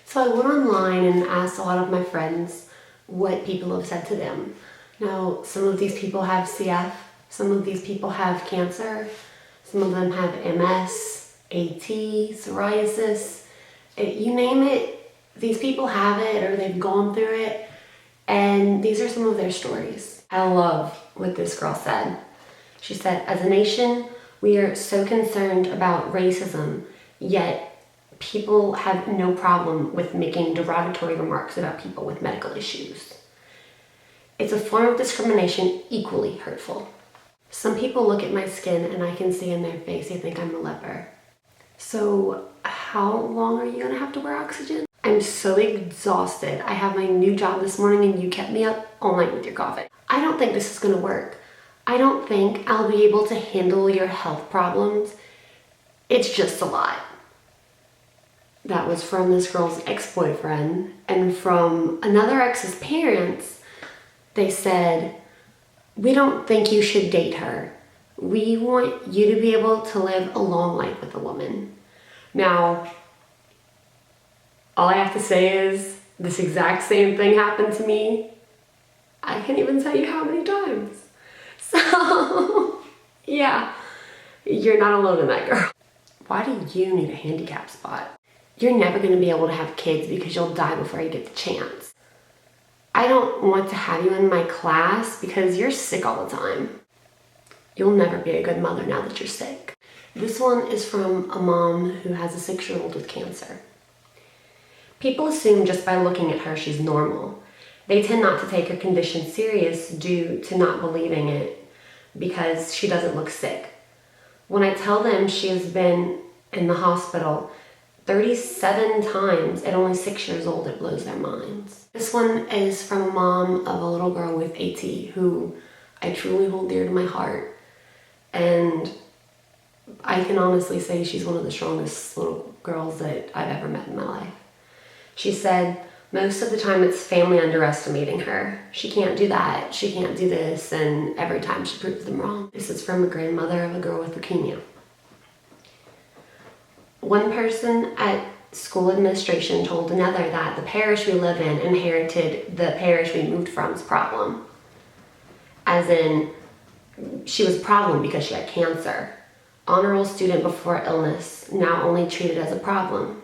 So I went online and asked a lot of my friends what people have said to them. Now, some of these people have CF, some of these people have cancer, some of them have MS, AT, psoriasis, you name it, these people have it or they've gone through it, and these are some of their stories. I love what this girl said. She said, as a nation, we are so concerned about racism, yet people have no problem with making derogatory remarks about people with medical issues. It's a form of discrimination equally hurtful. Some people look at my skin and I can see in their face they think I'm a leper. So how long are you gonna have to wear oxygen? I'm so exhausted. I have my new job this morning and you kept me up all night with your coughing. I don't think this is gonna work. I don't think I'll be able to handle your health problems. It's just a lot. That was from this girl's ex-boyfriend, and from another ex's parents. They said, we don't think you should date her. We want you to be able to live a long life with a woman. Now, all I have to say is this exact same thing happened to me. I can't even tell you how many times. So, yeah, you're not alone in that, girl. Why do you need a handicap spot? You're never going to be able to have kids because you'll die before you get the chance. I don't want to have you in my class because you're sick all the time. You'll never be a good mother now that you're sick. This one is from a mom who has a 6-year-old with cancer. People assume just by looking at her she's normal. They tend not to take her condition serious due to not believing it because she doesn't look sick. When I tell them she has been in the hospital 37 times at only 6 years old, it blows their minds. This one is from a mom of a little girl with AT who I truly hold dear to my heart. And I can honestly say she's one of the strongest little girls that I've ever met in my life. She said, most of the time it's family underestimating her. She can't do that, she can't do this, and every time she proves them wrong. This is from a grandmother of a girl with leukemia. One person at school administration told another that the parish we live in inherited the parish we moved from's problem. As in, she was a problem because she had cancer. Honor roll student before illness, now only treated as a problem.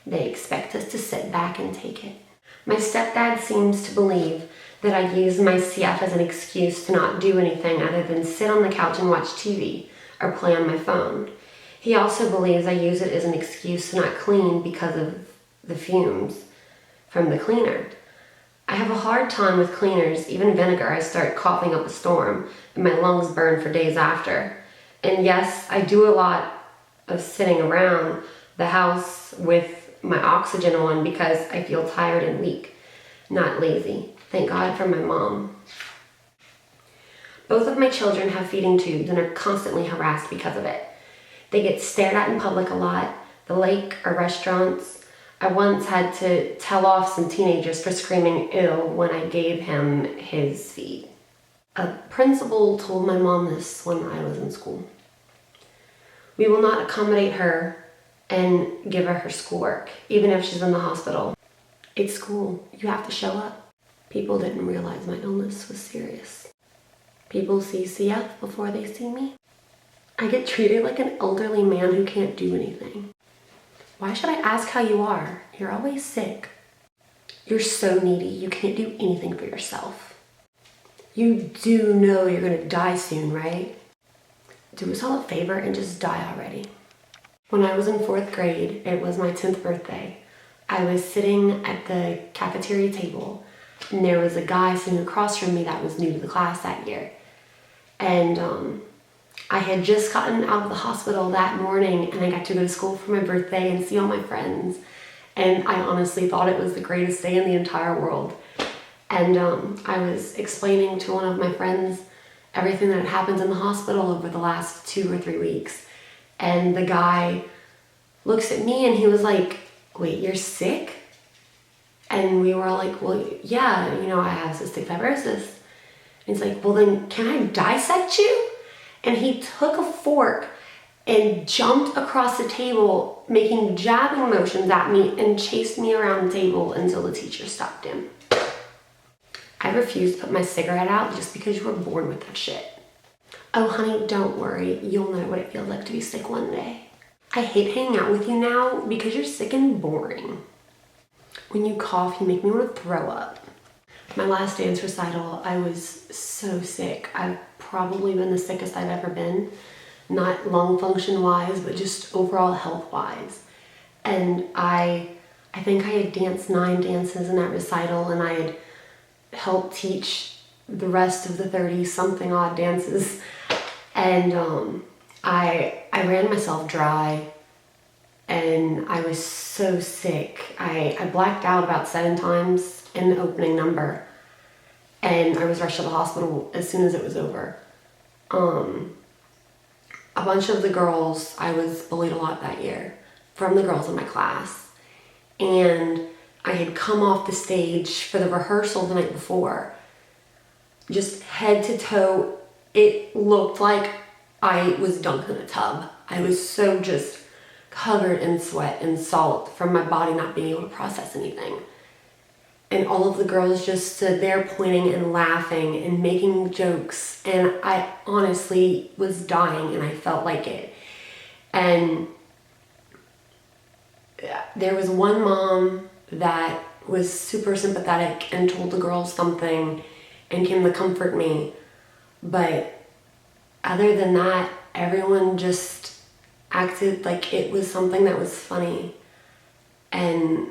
They expect us to sit back and take it. My stepdad seems to believe that I use my CF as an excuse to not do anything other than sit on the couch and watch TV or play on my phone. He also believes I use it as an excuse to not clean because of the fumes from the cleaner. I have a hard time with cleaners, even vinegar. I start coughing up a storm and my lungs burn for days after. And yes, I do a lot of sitting around the house with my oxygen on because I feel tired and weak, not lazy. Thank God for my mom. Both of my children have feeding tubes and are constantly harassed because of it. They get stared at in public a lot, the lake or restaurants. I once had to tell off some teenagers for screaming ew when I gave him his feed. A principal told my mom this when I was in school. We will not accommodate her and give her her schoolwork, even if she's in the hospital. It's school, you have to show up. People didn't realize my illness was serious. People see CF before they see me. I get treated like an elderly man who can't do anything. Why should I ask how you are? You're always sick. You're so needy, you can't do anything for yourself. You do know you're gonna die soon, right? Do us all a favor and just die already. When I was in 4th grade, it was my 10th birthday. I was sitting at the cafeteria table and there was a guy sitting across from me that was new to the class that year. And I had just gotten out of the hospital that morning and I got to go to school for my birthday and see all my friends. And I honestly thought it was the greatest day in the entire world. And I was explaining to one of my friends everything that had happened in the hospital over the last 2 or 3 weeks. And the guy looks at me and he was like, wait, you're sick? And we were like, well, yeah, you know, I have cystic fibrosis. And he's like, well then can I dissect you? And he took a fork and jumped across the table, making jabbing motions at me, and chased me around the table until the teacher stopped him. I refused to put my cigarette out just because you were born with that shit. Oh honey, don't worry, you'll know what it feels like to be sick one day. I hate hanging out with you now because you're sick and boring. When you cough, you make me want to throw up. My last dance recital, I was so sick. I've probably been the sickest I've ever been. Not lung function wise, but just overall health wise. And I think I had danced 9 dances in that recital, and I had helped teach the rest of the 30 something odd dances. And I ran myself dry, and I was so sick. I blacked out about 7 times in the opening number, and I was rushed to the hospital as soon as it was over. A bunch of the girls, I was bullied a lot that year from the girls in my class, and I had come off the stage for the rehearsal the night before, just head to toe. It looked like I was dunked in a tub. I was so just covered in sweat and salt from my body not being able to process anything. And all of the girls just stood there pointing and laughing and making jokes. And I honestly was dying, and I felt like it. And there was one mom that was super sympathetic and told the girls something and came to comfort me. But other than that, everyone just acted like it was something that was funny. And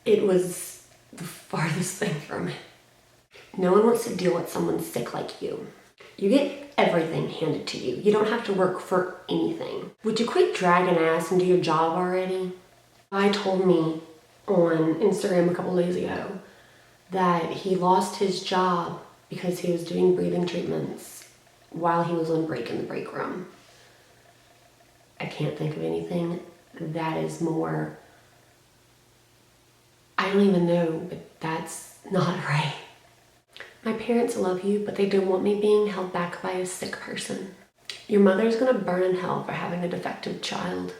it was the farthest thing from it. No one wants to deal with someone sick like you. You get everything handed to you. You don't have to work for anything. Would you quit dragging ass and do your job already? A guy told me on Instagram a couple days ago that he lost his job because he was doing breathing treatments while he was on break in the break room. I can't think of anything that is more, I don't even know, but that's not right. My parents love you, but they don't want me being held back by a sick person. Your mother's gonna burn in hell for having a defective child.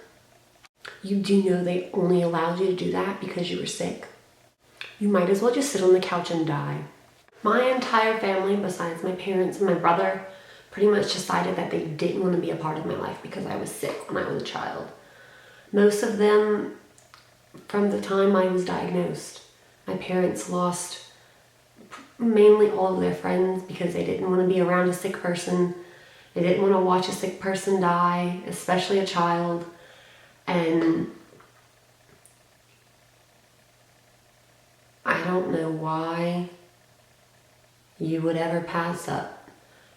You do know they only allowed you to do that because you were sick. You might as well just sit on the couch and die. My entire family, besides my parents and my brother, pretty much decided that they didn't want to be a part of my life because I was sick when I was a child. Most of them, from the time I was diagnosed, my parents lost mainly all of their friends because they didn't want to be around a sick person. They didn't want to watch a sick person die, especially a child. And I don't know why you would ever pass up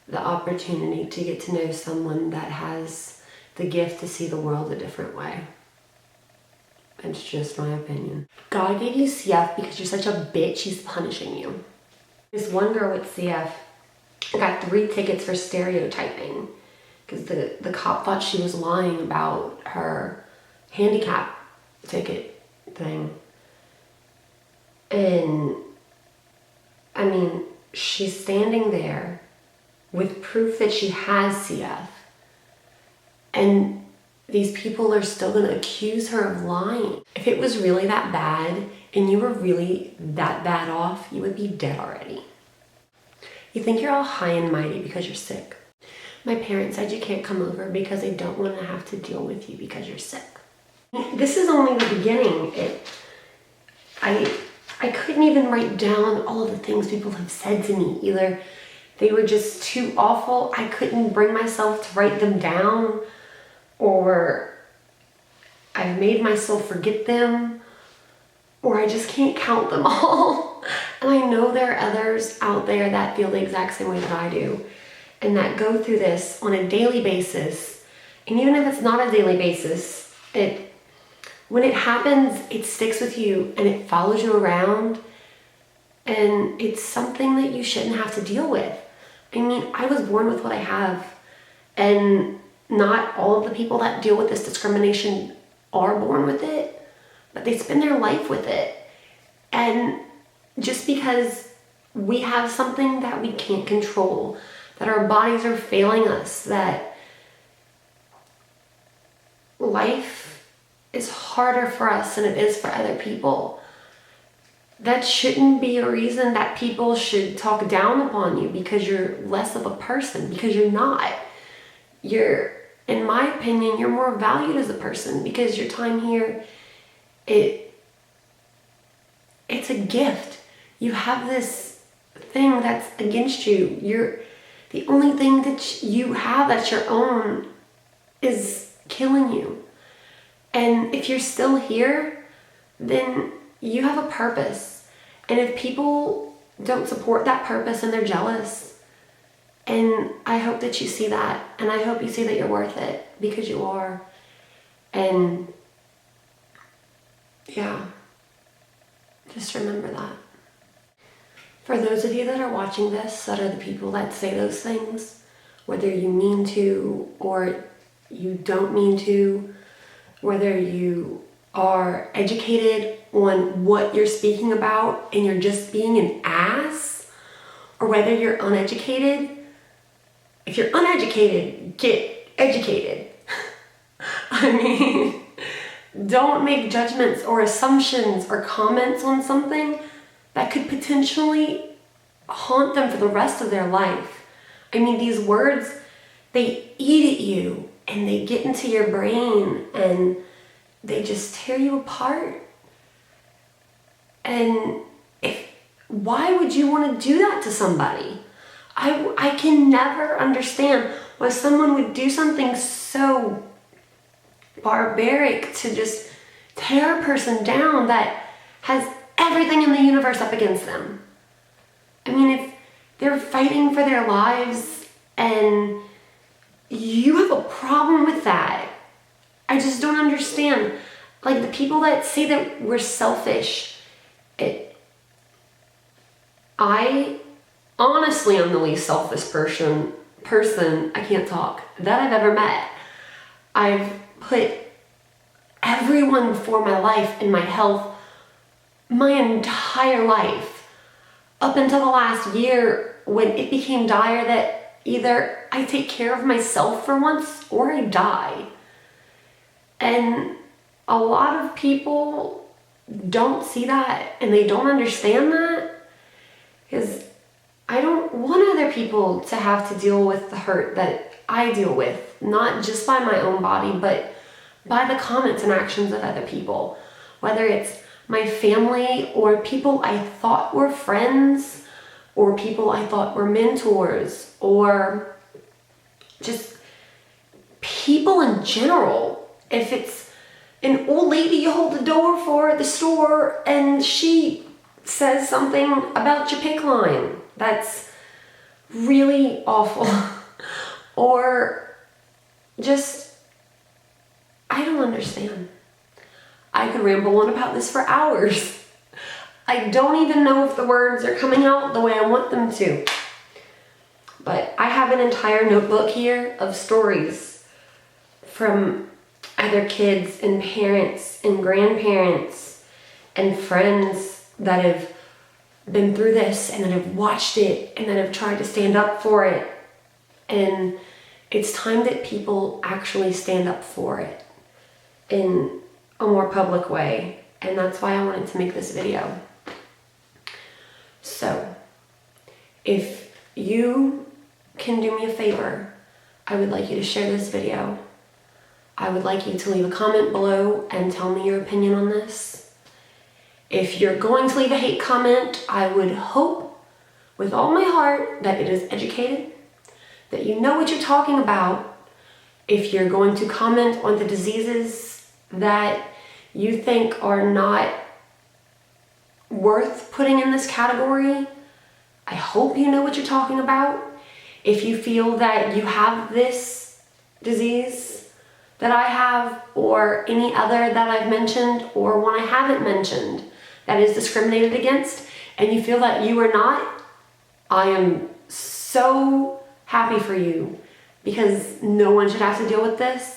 the opportunity to get to know someone that has the gift to see the world a different way. It's just my opinion. God gave you CF because you're such a bitch, he's punishing you. This one girl with CF got 3 tickets for stereotyping because the cop thought she was lying about her handicap ticket thing. And I mean, she's standing there with proof that she has CF, and these people are still going to accuse her of lying. If it was really that bad and you were really that bad off, you would be dead already. You think you're all high and mighty because you're sick. My parents said you can't come over because they don't want to have to deal with you because you're sick. This is only the beginning. I couldn't even write down all of the things people have said to me. Either they were just too awful, I couldn't bring myself to write them down, or I've made myself forget them, or I just can't count them all. And I know there are others out there that feel the exact same way that I do, and that go through this on a daily basis. And even if it's not a daily basis, when it happens, it sticks with you and it follows you around, and it's something that you shouldn't have to deal with. I mean, I was born with what I have, and not all of the people that deal with this discrimination are born with it, but they spend their life with it. And just because we have something that we can't control, that our bodies are failing us, that life is harder for us than it is for other people. That shouldn't be a reason that people should talk down upon you because you're less of a person, because you're not. In my opinion, you're more valued as a person because your time here, it's a gift. You have this thing that's against you. The only thing that you have that's your own is killing you. And if you're still here, then you have a purpose. And if people don't support that purpose and they're jealous, and I hope that you see that, and I hope you see that you're worth it, because you are. And yeah, just remember that. For those of you that are watching this, that are the people that say those things, whether you mean to or you don't mean to, whether you are educated on what you're speaking about and you're just being an ass, or whether you're uneducated. If you're uneducated, get educated. I mean, don't make judgments or assumptions or comments on something that could potentially haunt them for the rest of their life. I mean, these words, they eat at you and they get into your brain and they just tear you apart. And why would you want to do that to somebody? I can never understand why someone would do something so barbaric to just tear a person down that has everything in the universe up against them. I mean, if they're fighting for their lives and you have a problem with that, I just don't understand. Like, the people that say that we're selfish, I honestly am the least selfish person, I can't talk, that I've ever met. I've put everyone before my life and my health my entire life, up until the last year when it became dire that either I take care of myself for once or I die. And a lot of people don't see that and they don't understand that, because I don't want other people to have to deal with the hurt that I deal with, not just by my own body, but by the comments and actions of other people, whether it's my family or people I thought were friends or people I thought were mentors or just people in general. If it's an old lady you hold the door for at the store and she says something about your pick line that's really awful, or just, I don't understand. I could ramble on about this for hours. I don't even know if the words are coming out the way I want them to. But I have an entire notebook here of stories from other kids and parents and grandparents and friends that have been through this and that have watched it and that have tried to stand up for it. And it's time that people actually stand up for it in a more public way. And that's why I wanted to make this video. So, if you can do me a favor, I would like you to share this video. I would like you to leave a comment below and tell me your opinion on this. If you're going to leave a hate comment, I would hope with all my heart that it is educated, that you know what you're talking about. If you're going to comment on the diseases that you think are not worth putting in this category, I hope you know what you're talking about. If you feel that you have this disease that I have, or any other that I've mentioned, or one I haven't mentioned that is discriminated against, and you feel that you are not, I am so happy for you, because no one should have to deal with this.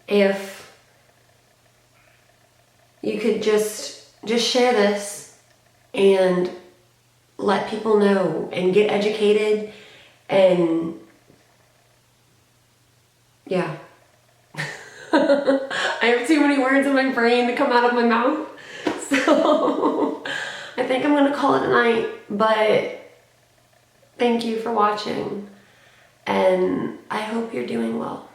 If you could just share this and let people know and get educated and yeah. I have too many words in my brain to come out of my mouth. So I think I'm going to call it a night, but thank you for watching, and I hope you're doing well.